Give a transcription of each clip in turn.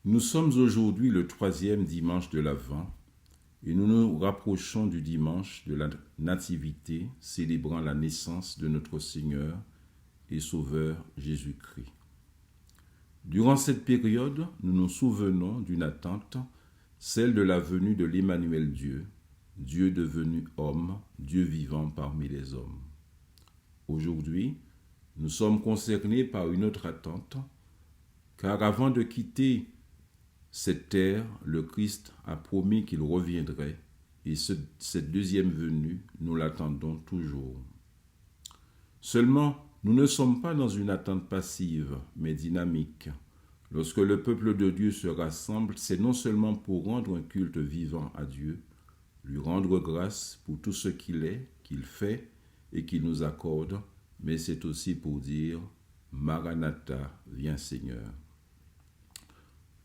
Nous sommes aujourd'hui le 3e dimanche de l'Avent et nous nous rapprochons du dimanche de la Nativité, célébrant la naissance de notre Seigneur et Sauveur Jésus-Christ. Durant cette période, nous nous souvenons d'une attente, celle de la venue de l'Emmanuel Dieu, Dieu devenu homme, Dieu vivant parmi les hommes. Aujourd'hui, nous sommes concernés par une autre attente, car avant de quitter cette terre, le Christ a promis qu'il reviendrait, et cette deuxième venue, nous l'attendons toujours. Seulement, nous ne sommes pas dans une attente passive, mais dynamique. Lorsque le peuple de Dieu se rassemble, c'est non seulement pour rendre un culte vivant à Dieu, lui rendre grâce pour tout ce qu'il est, qu'il fait et qu'il nous accorde, mais c'est aussi pour dire « Maranatha, viens Seigneur ».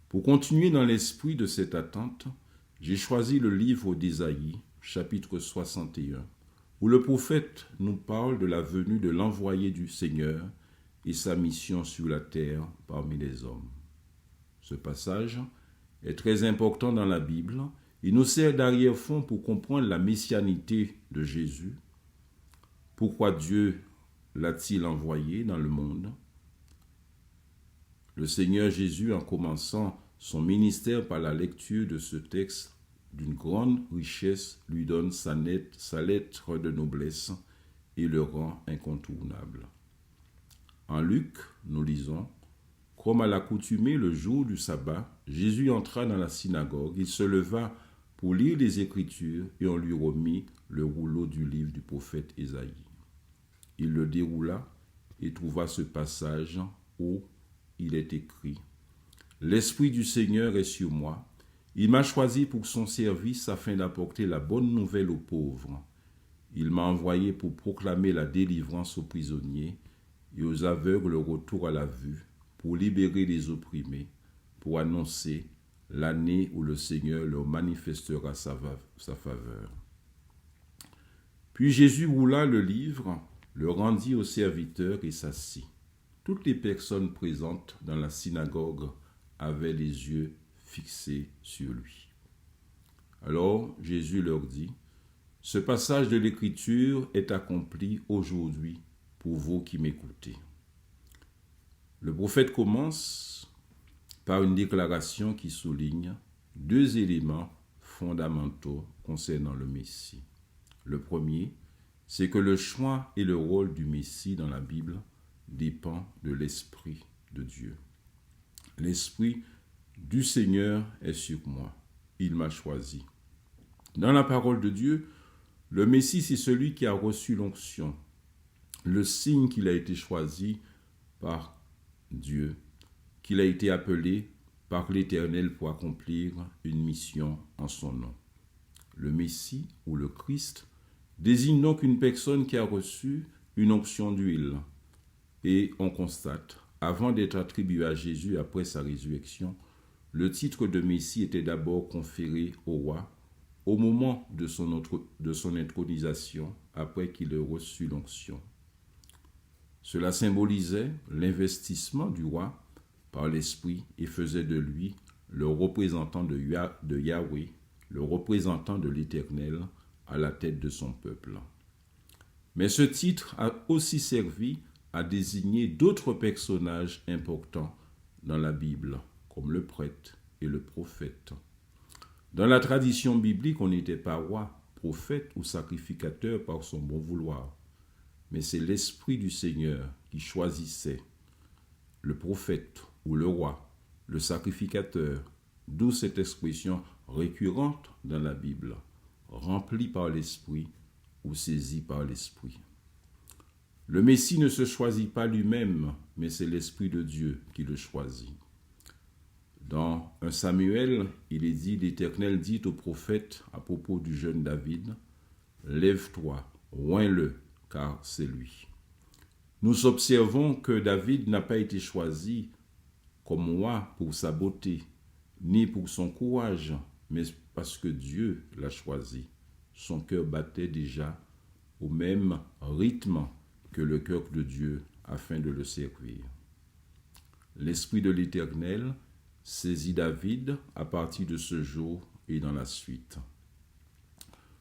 Pour continuer dans l'esprit de cette attente, j'ai choisi le livre d'Ésaïe, chapitre 61, où le prophète nous parle de la venue de l'envoyé du Seigneur et sa mission sur la terre parmi les hommes. Ce passage est très important dans la Bible. Il nous sert d'arrière-fond pour comprendre la messianité de Jésus. Pourquoi Dieu l'a-t-il envoyé dans le monde? Le Seigneur Jésus, en commençant son ministère par la lecture de ce texte d'une grande richesse, lui donne sa lettre de noblesse et le rend incontournable. En Luc, nous lisons, « Comme à l'accoutumée le jour du sabbat, Jésus entra dans la synagogue, il se leva pour lire les Écritures et on lui remit le rouleau du livre du prophète Ésaïe. Il le déroula et trouva ce passage où il est écrit « L'Esprit du Seigneur est sur moi. Il m'a choisi pour son service afin d'apporter la bonne nouvelle aux pauvres. Il m'a envoyé pour proclamer la délivrance aux prisonniers et aux aveugles le retour à la vue, pour libérer les opprimés, pour annoncer l'année où le Seigneur leur manifestera sa faveur. » Puis Jésus roula le livre, le rendit au serviteur et s'assit. Toutes les personnes présentes dans la synagogue avaient les yeux fixés sur lui. Alors Jésus leur dit, « Ce passage de l'Écriture est accompli aujourd'hui pour vous qui m'écoutez. » Le prophète commence par une déclaration qui souligne deux éléments fondamentaux concernant le Messie. Le premier, c'est que le choix et le rôle du Messie dans la Bible dépend de l'Esprit de Dieu. L'Esprit du Seigneur est sur moi. Il m'a choisi. Dans la parole de Dieu, le Messie, c'est celui qui a reçu l'onction, le signe qu'il a été choisi par Dieu, qu'il a été appelé par l'Éternel pour accomplir une mission en son nom. Le Messie ou le Christ désigne donc une personne qui a reçu une onction d'huile. Et on constate, avant d'être attribué à Jésus après sa résurrection, le titre de Messie était d'abord conféré au roi au moment de son intronisation, après qu'il ait reçu l'onction. Cela symbolisait l'investissement du roi par l'Esprit et faisait de lui le représentant de Yahweh, le représentant de l'Éternel à la tête de son peuple. Mais ce titre a aussi servi à désigner d'autres personnages importants dans la Bible, comme le prêtre et le prophète. Dans la tradition biblique, on n'était pas roi, prophète ou sacrificateur par son bon vouloir, mais c'est l'Esprit du Seigneur qui choisissait le prophète ou le roi, le sacrificateur, d'où cette expression récurrente dans la Bible, rempli par l'Esprit ou saisi par l'Esprit. Le Messie ne se choisit pas lui-même, mais c'est l'Esprit de Dieu qui le choisit. Dans 1 Samuel, il est dit, l'Éternel dit au prophète à propos du jeune David, « Lève-toi, oins-le, car c'est lui. » Nous observons que David n'a pas été choisi comme roi pour sa beauté, ni pour son courage, mais parce que Dieu l'a choisi. Son cœur battait déjà au même rythme que le cœur de Dieu afin de le servir. L'Esprit de l'Éternel saisit David à partir de ce jour et dans la suite.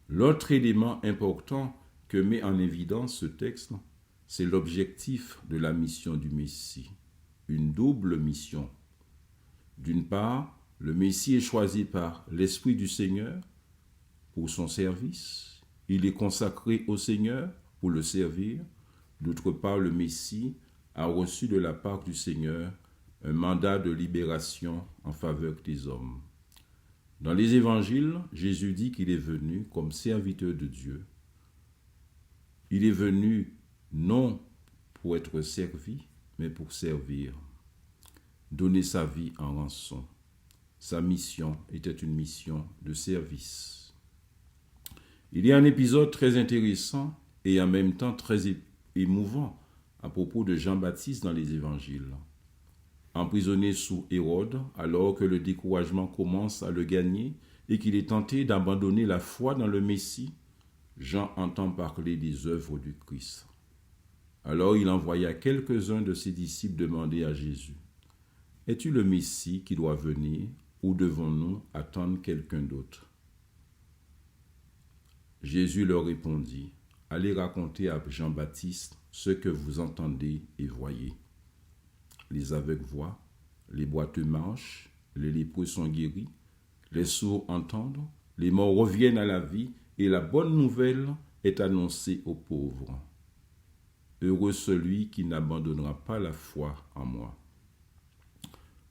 L'autre élément important que met en évidence ce texte, c'est l'objectif de la mission du Messie, une double mission. D'une part, le Messie est choisi par l'Esprit du Seigneur pour son service. Il est consacré au Seigneur pour le servir. D'autre part, le Messie a reçu de la part du Seigneur un mandat de libération en faveur des hommes. Dans les évangiles, Jésus dit qu'il est venu comme serviteur de Dieu. Il est venu non pour être servi, mais pour servir, donner sa vie en rançon. Sa mission était une mission de service. Il y a un épisode très intéressant et en même temps très émouvant à propos de Jean-Baptiste dans les évangiles. Emprisonné sous Hérode, alors que le découragement commence à le gagner et qu'il est tenté d'abandonner la foi dans le Messie, Jean entend parler des œuvres du Christ. Alors il envoya quelques-uns de ses disciples demander à Jésus, « Es-tu le Messie qui doit venir ou devons-nous attendre quelqu'un d'autre ?» Jésus leur répondit, « Allez raconter à Jean-Baptiste ce que vous entendez et voyez. Les aveugles voient, les boiteux marchent, les lépreux sont guéris, les sourds entendent, les morts reviennent à la vie, et la bonne nouvelle est annoncée aux pauvres. Heureux celui qui n'abandonnera pas la foi en moi. »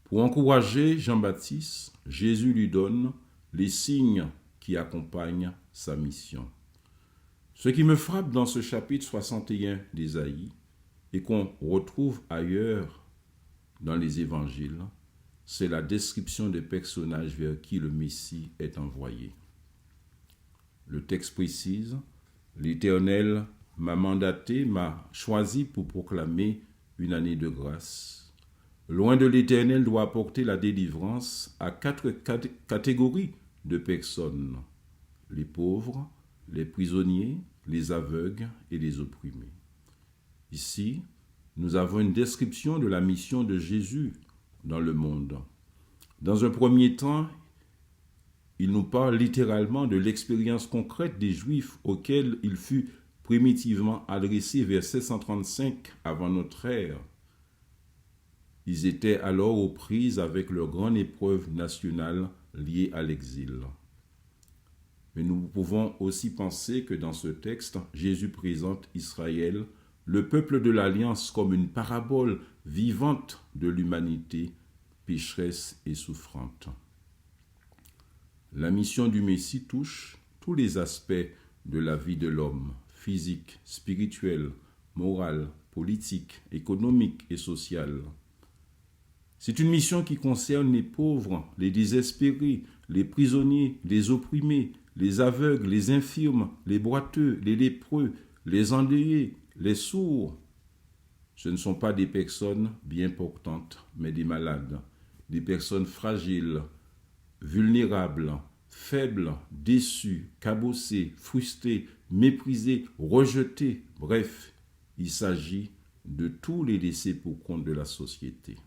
Pour encourager Jean-Baptiste, Jésus lui donne les signes qui accompagnent sa mission. Ce qui me frappe dans ce chapitre 61 d'Ésaïe et qu'on retrouve ailleurs dans les évangiles, c'est la description des personnages vers qui le Messie est envoyé. Le texte précise, « L'Éternel m'a mandaté, m'a choisi pour proclamer une année de grâce. Loin de l'Éternel doit apporter la délivrance à 4 catégories de personnes, les pauvres, les prisonniers, les aveugles et les opprimés. » Ici, nous avons une description de la mission de Jésus dans le monde. Dans un premier temps, il nous parle littéralement de l'expérience concrète des Juifs auxquels il fut primitivement adressé vers 735 avant notre ère. Ils étaient alors aux prises avec leur grande épreuve nationale liée à l'exil. Mais nous pouvons aussi penser que dans ce texte, Jésus présente Israël, le peuple de l'Alliance, comme une parabole vivante de l'humanité, pécheresse et souffrante. La mission du Messie touche tous les aspects de la vie de l'homme, physique, spirituel, moral, politique, économique et social. C'est une mission qui concerne les pauvres, les désespérés, les prisonniers, les opprimés, les aveugles, les infirmes, les boiteux, les lépreux, les endeuillés, les sourds. Ce ne sont pas des personnes bien portantes, mais des malades, des personnes fragiles, vulnérables, faibles, déçues, cabossées, frustrées, méprisées, rejetées. Bref, il s'agit de tous les laissés pour compte de la société.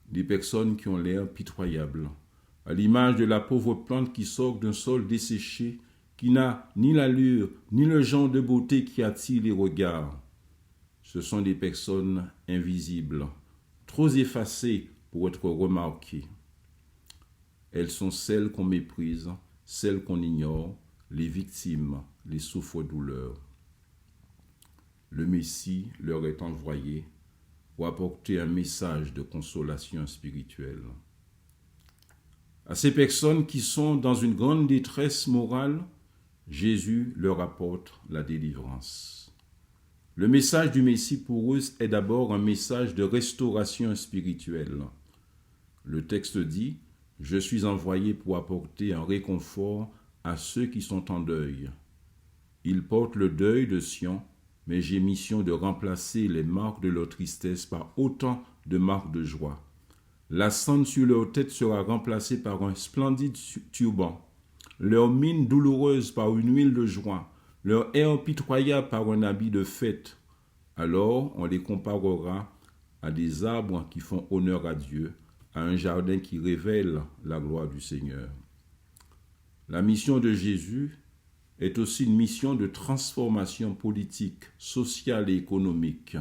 Des personnes qui ont l'air pitoyables, à l'image de la pauvre plante qui sort d'un sol desséché, qui n'a ni l'allure, ni le genre de beauté qui attire les regards. Ce sont des personnes invisibles, trop effacées pour être remarquées. Elles sont celles qu'on méprise, celles qu'on ignore, les victimes, les souffres-douleurs. Le Messie leur est envoyé pour apporter un message de consolation spirituelle. À ces personnes qui sont dans une grande détresse morale, Jésus leur apporte la délivrance. Le message du Messie pour eux est d'abord un message de restauration spirituelle. Le texte dit « Je suis envoyé pour apporter un réconfort à ceux qui sont en deuil. Ils portent le deuil de Sion, mais j'ai mission de remplacer les marques de leur tristesse par autant de marques de joie. La cendre sur leur tête sera remplacée par un splendide turban, leur mine douloureuse par une huile de joie, leur air pitoyable par un habit de fête. Alors on les comparera à des arbres qui font honneur à Dieu, à un jardin qui révèle la gloire du Seigneur. La mission de Jésus est aussi une mission de transformation politique, sociale et économique.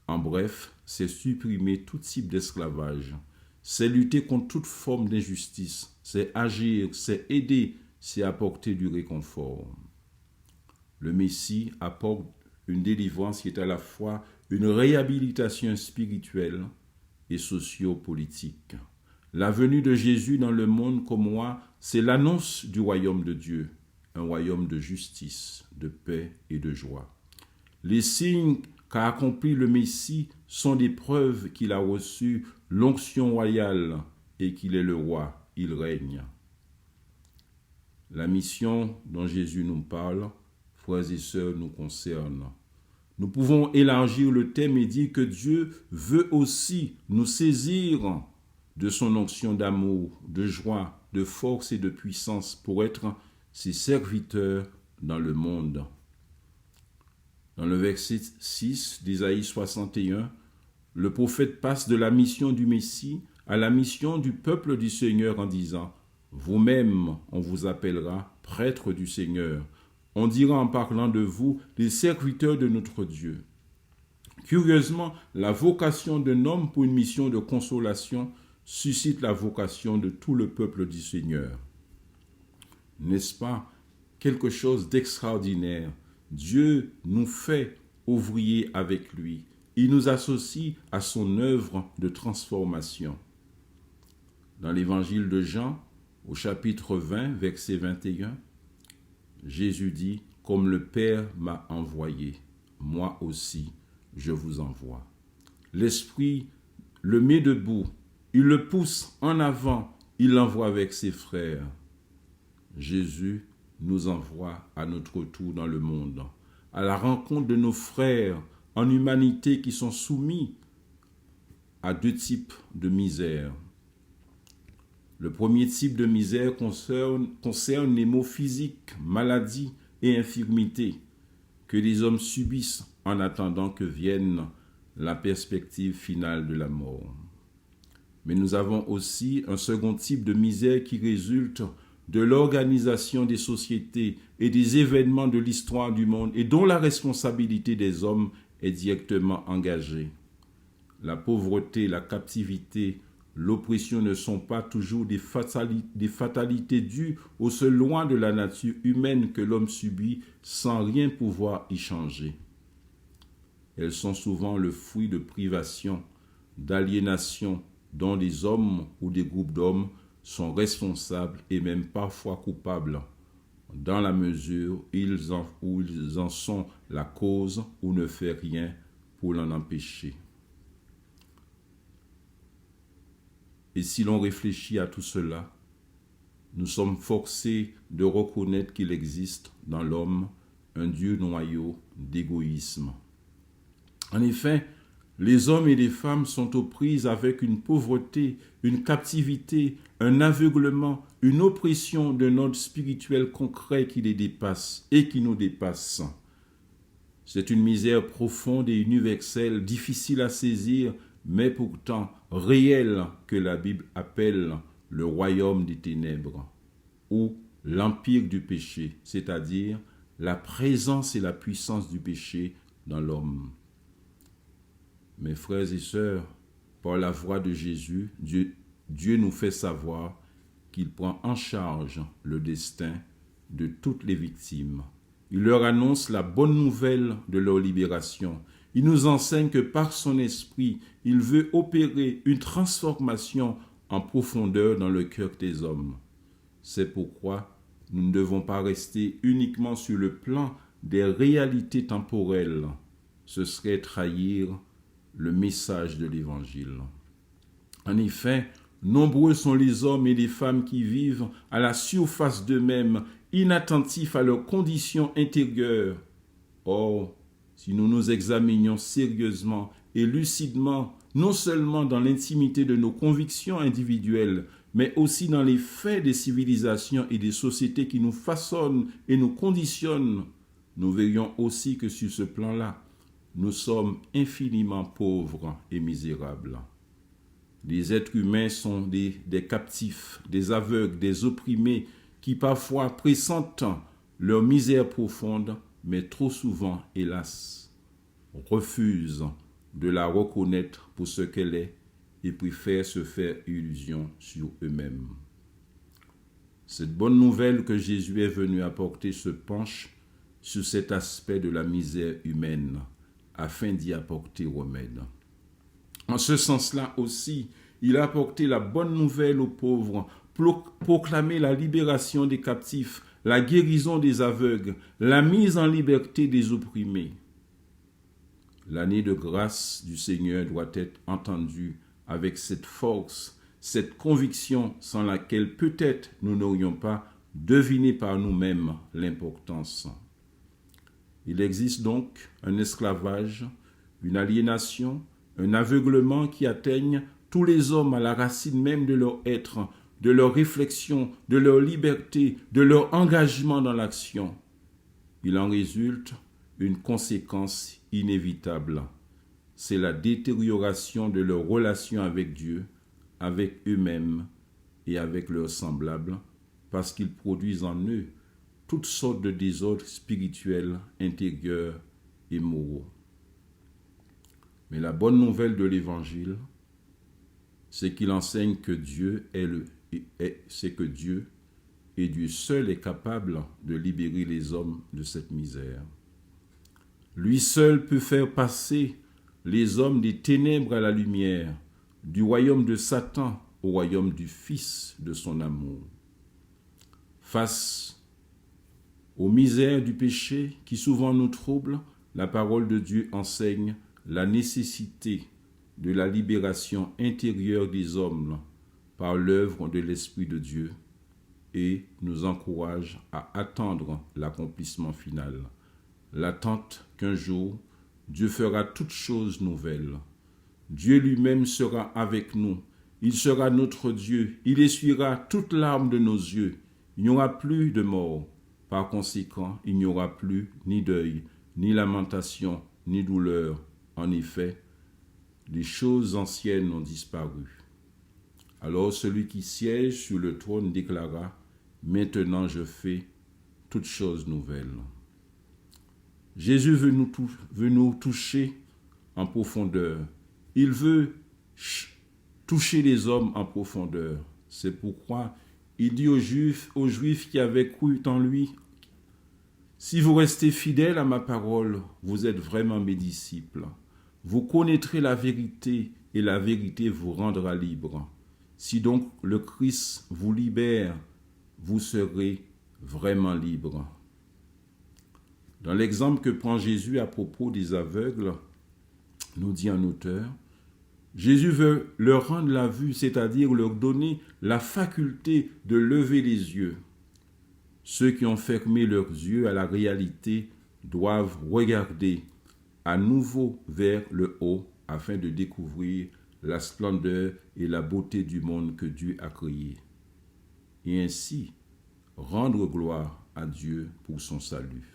En bref, c'est supprimer tout type d'esclavage, c'est lutter contre toute forme d'injustice, c'est agir, c'est aider, c'est apporter du réconfort. Le Messie apporte une délivrance qui est à la fois une réhabilitation spirituelle et socio-politique. La venue de Jésus dans le monde comme moi, c'est l'annonce du royaume de Dieu, un royaume de justice, de paix et de joie. Les signes qu'a accompli le Messie sont des preuves qu'il a reçu l'onction royale et qu'il est le roi, il règne. La mission dont Jésus nous parle, frères et sœurs, nous concerne. Nous pouvons élargir le thème et dire que Dieu veut aussi nous saisir de son onction d'amour, de joie, de force et de puissance pour être ses serviteurs dans le monde. Dans le verset 6 d'Ésaïe 61, le prophète passe de la mission du Messie à la mission du peuple du Seigneur en disant « Vous-même, on vous appellera prêtres du Seigneur. On dira en parlant de vous, les serviteurs de notre Dieu. » Curieusement, la vocation d'un homme pour une mission de consolation suscite la vocation de tout le peuple du Seigneur. N'est-ce pas quelque chose d'extraordinaire? Dieu nous fait ouvriers avec lui. Il nous associe à son œuvre de transformation. Dans l'évangile de Jean, au chapitre 20, verset 21, Jésus dit « Comme le Père m'a envoyé, moi aussi je vous envoie. » L'Esprit le met debout, il le pousse en avant, il l'envoie avec ses frères. Jésus nous envoie à notre tour dans le monde, à la rencontre de nos frères en humanité qui sont soumis à deux types de misère. Le premier type de misère concerne les maux physiques, maladies et infirmités que les hommes subissent en attendant que vienne la perspective finale de la mort. Mais nous avons aussi un second type de misère qui résulte de l'organisation des sociétés et des événements de l'histoire du monde et dont la responsabilité des hommes est directement engagée. La pauvreté, la captivité, l'oppression ne sont pas toujours des fatalités dues aux seules lois de la nature humaine que l'homme subit sans rien pouvoir y changer. Elles sont souvent le fruit de privations, d'aliénation dont des hommes ou des groupes d'hommes sont responsables et même parfois coupables, dans la mesure où ils en sont la cause ou ne font rien pour l'en empêcher. Et si l'on réfléchit à tout cela, nous sommes forcés de reconnaître qu'il existe dans l'homme un Dieu noyau d'égoïsme. En effet, les hommes et les femmes sont aux prises avec une pauvreté, une captivité, un aveuglement, une oppression d'un ordre spirituel concret qui les dépasse et qui nous dépasse. C'est une misère profonde et universelle, difficile à saisir, mais pourtant réelle, que la Bible appelle le royaume des ténèbres ou l'empire du péché, c'est-à-dire la présence et la puissance du péché dans l'homme. Mes frères et sœurs, par la voix de Jésus, Dieu nous fait savoir qu'il prend en charge le destin de toutes les victimes. Il leur annonce la bonne nouvelle de leur libération. Il nous enseigne que par son esprit, il veut opérer une transformation en profondeur dans le cœur des hommes. C'est pourquoi nous ne devons pas rester uniquement sur le plan des réalités temporelles. Ce serait trahir le message de l'Évangile. En effet, nombreux sont les hommes et les femmes qui vivent à la surface d'eux-mêmes, inattentifs à leurs conditions intérieures. Or, si nous nous examinions sérieusement et lucidement, non seulement dans l'intimité de nos convictions individuelles, mais aussi dans les faits des civilisations et des sociétés qui nous façonnent et nous conditionnent, nous verrions aussi que sur ce plan-là, nous sommes infiniment pauvres et misérables. Les êtres humains sont des captifs, des aveugles, des opprimés qui parfois pressentent leur misère profonde, mais trop souvent, hélas, refusent de la reconnaître pour ce qu'elle est et préfèrent se faire illusion sur eux-mêmes. Cette bonne nouvelle que Jésus est venu apporter se penche sur cet aspect de la misère humaine afin d'y apporter remède. En ce sens-là aussi, il a apporté la bonne nouvelle aux pauvres, proclamé la libération des captifs, la guérison des aveugles, la mise en liberté des opprimés. L'année de grâce du Seigneur doit être entendue avec cette force, cette conviction sans laquelle peut-être nous n'aurions pas deviné par nous-mêmes l'importance. Il existe donc un esclavage, une aliénation, un aveuglement qui atteignent tous les hommes à la racine même de leur être, de leur réflexion, de leur liberté, de leur engagement dans l'action. Il en résulte une conséquence inévitable. C'est la détérioration de leur relation avec Dieu, avec eux-mêmes et avec leurs semblables, parce qu'ils produisent en eux toutes sortes de désordres spirituels, intérieurs et moraux. Mais la bonne nouvelle de l'Évangile, c'est qu'il enseigne que Dieu et Dieu seul est capable de libérer les hommes de cette misère. Lui seul peut faire passer les hommes des ténèbres à la lumière, du royaume de Satan au royaume du Fils de son amour. Face aux misères du péché qui souvent nous troublent, la parole de Dieu enseigne la nécessité de la libération intérieure des hommes par l'œuvre de l'Esprit de Dieu et nous encourage à attendre l'accomplissement final. L'attente qu'un jour, Dieu fera toutes choses nouvelles. Dieu lui-même sera avec nous. Il sera notre Dieu. Il essuiera toute larme de nos yeux. Il n'y aura plus de mort. Par conséquent, il n'y aura plus ni deuil, ni lamentation, ni douleur. En effet, les choses anciennes ont disparu. Alors celui qui siège sur le trône déclara, « Maintenant je fais toutes choses nouvelles. » Jésus veut nous toucher en profondeur. Il veut toucher les hommes en profondeur. C'est pourquoi il dit aux Juifs qui avaient cru en lui, « Si vous restez fidèles à ma parole, vous êtes vraiment mes disciples. Vous connaîtrez la vérité et la vérité vous rendra libre. Si donc le Christ vous libère, vous serez vraiment libre. » Dans l'exemple que prend Jésus à propos des aveugles, nous dit un auteur, Jésus veut leur rendre la vue, c'est-à-dire leur donner la faculté de lever les yeux. Ceux qui ont fermé leurs yeux à la réalité doivent regarder à nouveau vers le haut afin de découvrir la splendeur et la beauté du monde que Dieu a créé. Et ainsi, rendre gloire à Dieu pour son salut.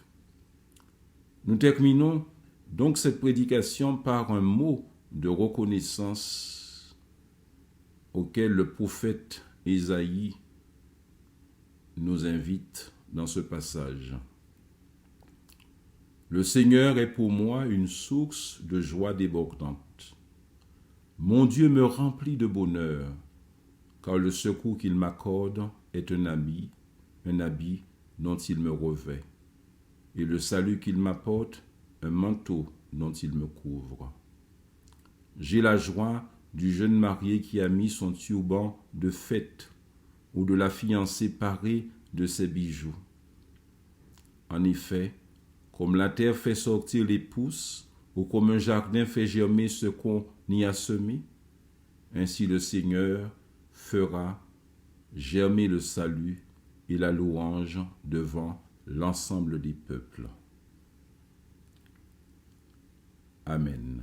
Nous terminons donc cette prédication par un mot de reconnaissance auquel le prophète Ésaïe nous invite dans ce passage. Le Seigneur est pour moi une source de joie débordante. Mon Dieu me remplit de bonheur, car le secours qu'il m'accorde est un habit dont il me revêt, et le salut qu'il m'apporte, un manteau dont il me couvre. J'ai la joie du jeune marié qui a mis son turban de fête, ou de la fiancée parée de ses bijoux. En effet, comme la terre fait sortir les pousses, ou comme un jardin fait germer ce qu'on y a semé, ainsi le Seigneur fera germer le salut et la louange devant l'ensemble des peuples. Amen.